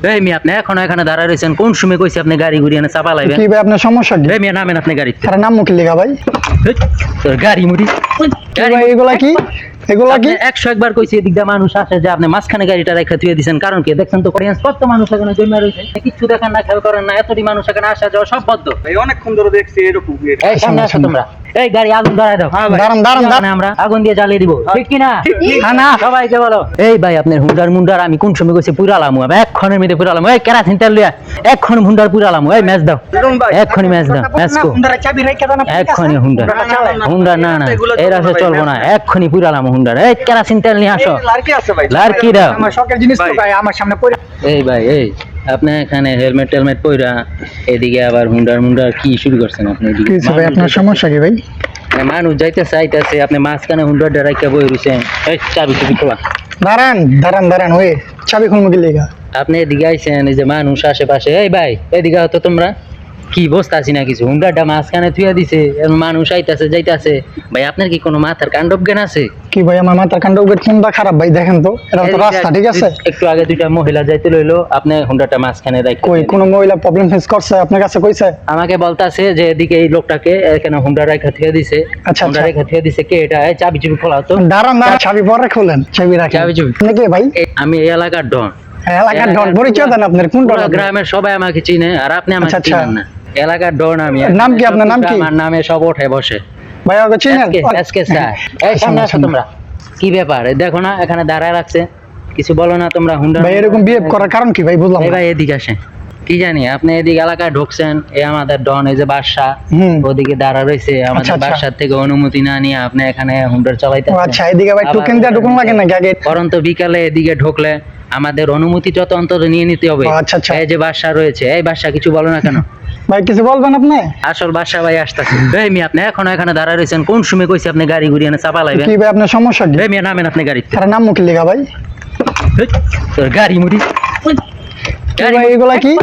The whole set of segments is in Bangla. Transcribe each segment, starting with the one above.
এই মিয়া আপনি এখন এখানে দাঁড়ায় রয়েছেন, কোন সময় কইছি আপনি গাড়ি ঘুরিয়ে এনে চাপা লাইবেন? কি ভাই আপনার সমস্যা কি? এই মিয়া নামেন আপনি গাড়ি। আরে নাম মুখে লেখা ভাই। তোর গাড়ি মুড়ি কি ভাই এগুলা কি? এগুলা কি? 101 বার কইছি এদিক দিয়ে মানুষ আসে যে আপনি মাঝখানে গাড়িটা রেখে থুয়ে দিয়েছেন, কারণ কি দেখছেন তো অডিয়েন্স কত মানুষ এখানে জমা রয়েছে, কিছু দেখেন না, খেয়াল করেন না, এতটি মানুষ এখানে আসা যাওয়া সব বদ্ধ। ভাই অনেকক্ষণ ধরে দেখছি এরকম। এই সামনে আসো তোমরা, এই গাড়ি আগুন ধরায় দাও। দাঁড়ান দাঁড়ান দাঁড়ান। আমরা আগুন দিয়ে জ্বালিয়ে দিব, ঠিক কি না? হ্যাঁ না সবাইকে বলো। এই ভাই আপনার হুন্ডার মুন্ডার আমি কোন সময় কইছি পুরালাম, এক্ষণের মধ্যে পুরালাম। এই কেরাসিন তেল লিয়া এক্ষণ হুন্ডার পুরালাম। এই ম্যাচ দাও, এক্ষণি ম্যাচ দাও, ম্যাচ কো এক্ষণি হুন্ডার হুন্ডার না না এই রাস্তা চলবো না, এক্ষণি পুরালাম হুন্ডার। এই কেরাসিন তেল নিয়ে আসো। লারকি আছে ভাই, লারকি দাও। আমার শখের জিনিস তো ভাই আমার সামনে পড়ে। এই ভাই এই আপনি এখানে হেলমেট টেলমেট পইরা এদিকে আবার হুন্ডার মুন্ডার কি শুরু করছেন আপনি? কি হইছে ভাই আপনার সমস্যা কি ভাই? মানুষ যাইতে চাইতেছে, আপনি মাঝখানে হুন্ডার ডারাইকা বই রয়েছেন। এই চাবি চুবি খোলা। দাঁড়ান দাঁড়ান দাঁড়ান ওই চাবি খুলমু কি লেখা? আপনি এদিকে আইছেন, এই যে মানুষ আশেপাশে। এই ভাই এদিকে হতো তোমরা কি বসতাছি না কিছু, হুন্ডারটা মাঝখানে থুয়া দিছে, মানুষ আইতাছে যাইতাছে। ভাই আপনার কি কোনো মাথার কাণ্ডব জ্ঞান আছে? কি ভাই আমার মাথার কাণ্ড কোনটা খারাপ ভাই দেখেন তো, এটা তো রাস্তা ঠিক আছে। একটু আগে দুইটা মহিলা যাইতে লইলো, আপনি হুন্ডারটা মাঝখানে রাখতে। কই কোন মহিলা প্রবলেম ফেস করছে আপনার কাছে কইছে? আমাকে বলতাছে যে এদিকে এই লোকটাকে এখানে হুন্ডা রাখা থুয়া দিছে। আচ্ছা, হুন্ডা আচ্ছা। রাখা থুয়া দিছে কে এটা? এই চাবি চুবি খোলা তো। দাঁড়ান দাঁড়ান চাবি পরে খুলেন, চাবি রাখেন। চাবি চুবি নাকি ভাই? আমি এই এলাকার ডন। এলাকার ডন পরিচয় দেন আপনার, কোন পুরো ডন? গ্রামের সবাই আমাকে চিনে, আর আপনি আমাকে আচ্ছা, আচ্ছা। চিনেন না। এলাকার ডন আমি। নাম কি আপনার, নাম কি? আমার নামে সব ওঠে বসে। ভাই ওকে চিনেন? আজকে স্যার এই সামনে আসো তোমরা। কি ব্যাপার এই দেখো না এখানে দাঁড়ায় রাখছে, কিছু বলো না তোমরা? হুন্ডা ভাই এরকম বিহেভ করার কারণ কি ভাই বুঝলাম এই না। ভাই এদিকে আসেন। কি জানি আপনি এদিকে এলাকায় ঢুকছেন, এই আমাদের ডন এই যে বাদশা ওদিকে দাঁড়া রয়েছে, আমাদের আচ্ছা, আচ্ছা। বাদশার থেকে অনুমতি না নিয়ে আপনি এখানে হুন্ডার ও চালাইতেছেন। আচ্ছা এদিকে ভাই টোকেন দিয়ে ঢুকুন লাগে নাকি আগে? পরন্ত বিকালে এদিকে ঢুকলে আমাদের অনুমতিটা তো অন্তত নিয়ে নিতে হবে। ও আচ্ছা, আচ্ছা। এই যে বাদশা রয়েছে, এই বাদশা কিছু বলো না কেন? ভাই কিছু বলবেন আপনি? আসল বাদশা ভাই আসতেছে। এই মিয়া আপনি এখন এখানে দাঁড়ায় রয়েছেন, কোন সময় কইছি আপনি গাড়ি ঘুরিয়ে এনে চাপা লাইবেন? কি ভাই আপনার সমস্যা কি? এই মিয়া নামেন আপনি গাড়ি। আরে নাম মুখে লেখা ভাই। তোর গাড়ি মুড়ি কি ভাই এগুলা কি?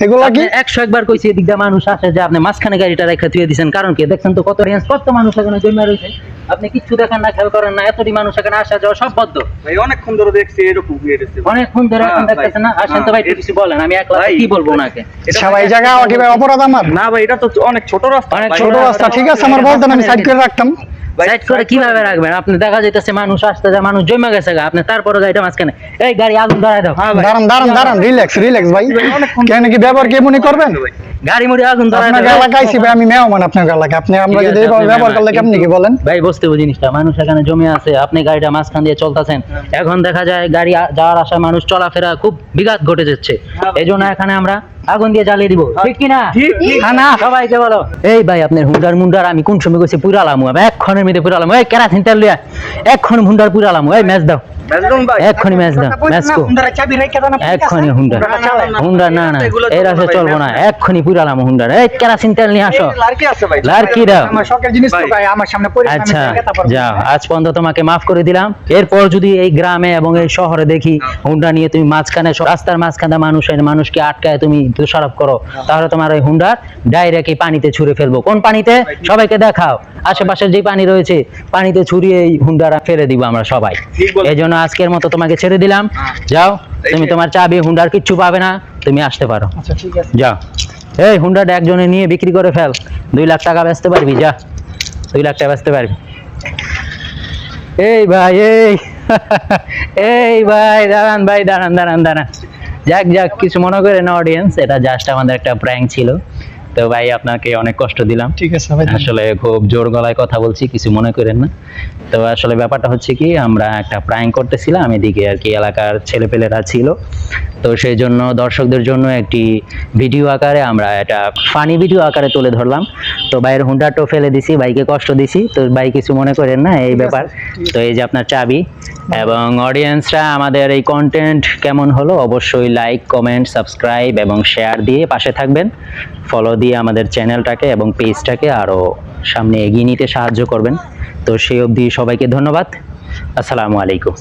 এগুলা কি? 101 বার কইছি এদিক দিয়ে মানুষ আসে যে আপনি মাঝখানে গাড়িটা রেখে থুয়ে দিয়েছেন, কারণ কি দেখছেন তো কত রেঞ্জ, কত মানুষ এখানে জমা রয়েছে, আপনি কিছু দেখেন না, খেয়াল করেন না, এতটি মানুষ এখানে আসা যাওয়া সব বদ্ধ। ভাই অনেকক্ষণ ধরে দেখছি এরকম হয়েছে। অনেকক্ষণ ধরে এখন হ্যাঁ, দেখতেছেন না। আসেন তো ভাই একটু কিছু বলেন, আমি একলা ভাই, কি বলবো ওনাকে? সবাই জায়গা কি ভাই অপরাধ আমার? না ভাই এটা তো অনেক ছোট রাস্তা। অনেক ভাই, ছোট রাস্তা ঠিক আছে আমার বলতেন আমি সাইড করে রাখতাম। ভাই, সাইড করে কিভাবে রাখবেন? আপনি দেখা যাইতেছে মানুষ আসতে যায়, মানুষ জমা গেছে গা, আপনি তারপরে গাড়িটা মাঝখানে। এই গাড়ি আগুন ধরায় দাও। হ্যাঁ ভাই, দাঁড়ান দাঁড়ান দাঁড়ান রিল্যাক্স রিল্যাক্স ভাই। কেন কি ব্যবহার কি মনে করবেন? গাড়ি মুড়ি আগুন ধরায় আপনার দাও। এলাকায় আইছি ভাই আমি মেহমান আপনার এলাকায়, আপনি আমরা ঠিক যদি আছে, এইভাবে আপনি ব্যবহার মেহমান, করলে কেমনি কি বলেন? ভাই বুঝতে হবে জিনিসটা, মানুষ এখানে জমে আছে, আপনি গাড়িটা মাঝখান দিয়ে চলতেছেন, এখন দেখা যায় গাড়ি যাওয়ার আশা মানুষ চলাফেরা খুব বিঘাত ঘটে যাচ্ছে, এই জন্য এখানে আমরা আগুন দিয়ে জ্বালিয়ে দিব, ঠিক কি না? ঠিক, ঠিক। হ্যাঁ না সবাইকে বলো। এই ভাই আপনার হুন্ডার মুন্ডার আমি কোন সময় কইছি পুরালাম, এক্ষণের মধ্যে পুরালাম। এই কেরাসিন তেল লিয়া এক্ষণ হুন্ডার পুরালাম। এই ম্যাচ দাও, বেজরুম ভাই, এক্ষণি ম্যাচ দাও, ম্যাচ কো এক্ষণি হুন্ডার হুন্ডার না না এই রাস্তা চলবো না, এক্ষণি পুরালাম হুন্ডার। এই কেরাসিন তেল নিয়ে আসো। লারকি আছে ভাই, লারকি দাও। আমার শখের জিনিস তো ভাই। ভাই আমার সামনে পড়ে। আচ্ছা যাও, আজ পর্যন্ত তোমাকে মাফ করে দিলাম। এরপর যদি এই গ্রামে এবং এই শহরে দেখি হুন্ডা নিয়ে তুমি মাঝখানে রাস্তার মাঝখানে মানুষকে আটকায় তুমি দোষারোপ করো, তাহলে তোমার ওই হুন্ডা ডাইরেক্ট এই পানিতে ছুঁড়ে ফেলবো। কোন পানিতে? সবাইকে দেখাও, আশেপাশের যে পানি রয়েছে পানিতে ছুড়িয়ে এই হুন্ডাটা ফেলে দিব আমরা সবাই। ঠিক বলেছেন। এই জন্য আজকের মতো তোমাকে ছেড়ে দিলাম, যাও তুমি তোমার চাবি, হুন্ডার কিচ্ছু পাবে না, তুমি আসতে পারো, আচ্ছা ঠিক আছে। যাও। এই হুন্ডাটা একজনে নিয়ে বিক্রি করে ফেল, 2 লাখ টাকা বেচতে পারবি, যা 2 লাখ টাকা বেচতে পারবি। এই ভাই এই এই ভাই দাঁড়ান, ভাই দাঁড়ান দাঁড়ান দাঁড়ান, যাক যাক কিছু মনে করে না অডিয়েন্স, এটা জাস্ট আমাদের একটা প্র্যাঙ্ক ছিল। তো ভাই আপনাকে অনেক কষ্ট দিলাম, ঠিক আছে ভাই। আসলে খুব জোর গলায় কথা বলছি, কিছু মনে করেন না। তো আসলে ব্যাপারটা হচ্ছে কি, আমরা একটা প্র্যাঙ্ক করতেছিলাম, এদিকে আর কি এলাকার ছেলেপেলেরা ছিল, তো সেই জন্য দর্শকদের জন্য একটি ভিডিও আকারে আমরা এটা ফানি ভিডিও আকারে তুলে ধরলাম। তো ভাইয়ের হুন্ডাটাও ফেলে দিছি, ভাইকে কষ্ট দিছি, তো ভাই কিছু মনে করেন না এই ব্যাপার। তো এই যে আপনার চাবি, এবং অডিয়েন্সরা আমাদের এই কন্টেন্ট কেমন হলো অবশ্যই লাইক, কমেন্ট, সাবস্ক্রাইব এবং শেয়ার দিয়ে পাশে থাকবেন, ফলো দিয়ে আমাদের চ্যানেলটাকে এবং পেজটাকে আরও সামনে এগিয়ে নিতে সাহায্য করবেন। তো সেই অবধি সবাইকে ধন্যবাদ, আসসালামু আলাইকুম।